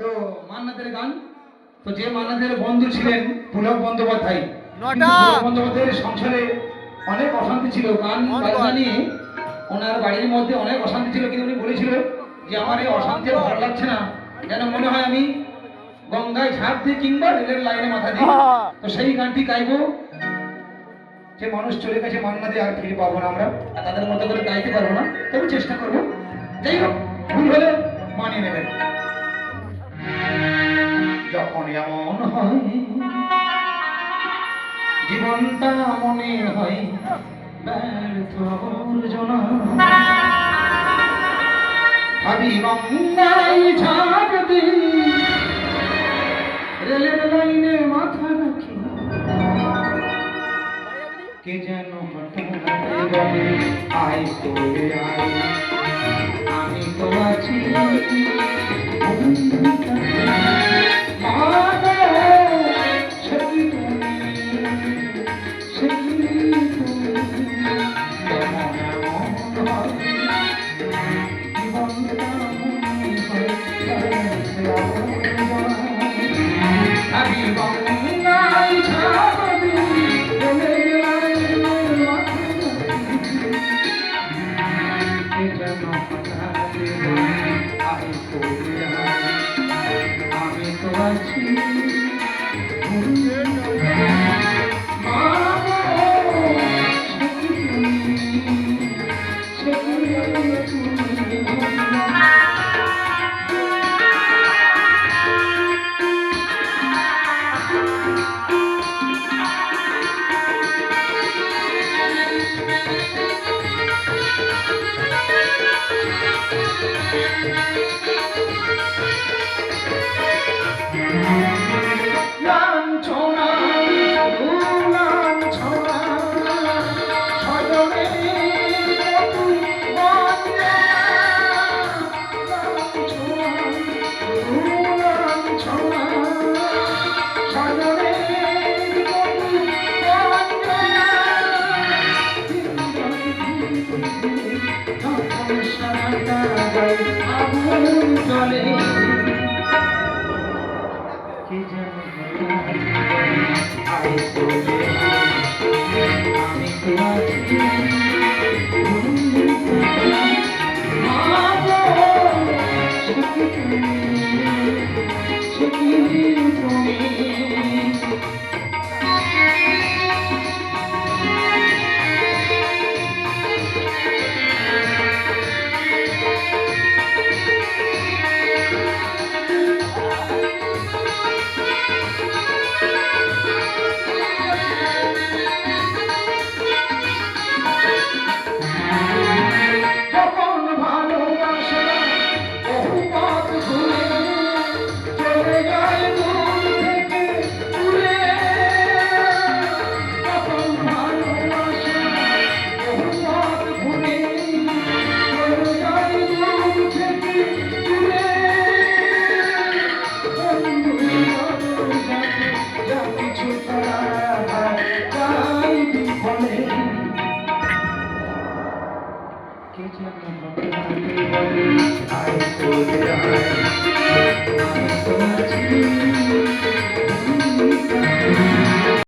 তো মান্নাতের গান। তো যে মান্নাতের বন্ধু ছিলেন পুলক বন্দ্যোপাধ্যায়, পুলক বন্দ্যোপাধ্যায়ের সংসারে অনেক অশান্তি ছিল, গান বাজনা নিয়ে ওনার বাড়ির মধ্যে অনেক অশান্তি ছিল, কিন্তু উনি বলেছিল যে আমার এই অশান্তি ভালো লাগছে না, যেন মনে হয় আমি গঙ্গায় ঝাঁপ দিই কিংবা রেলের লাইনে মাথা দিই। তো সেই গানটি গাইবো। যে মানুষ চলে গেছে মান্নাতে আর ফিরে পাবো না আমরা, আর তাদের মতো করে গাইতে পারবো না, তবে চেষ্টা করবো। যাই হোক, ভুল হলে মানিয়ে নেবেন। যখন এমন হয় জীবনটা মনে হয় ব্যর্থ আবর্জনা, ভাবি গঙ্গায় ঝাঁপ দিই, রেলের লাইনে মাথা রাখি, কে যেন হঠাৎ বলে আয় করে আয়, আমি তো আছি আমি তো আছি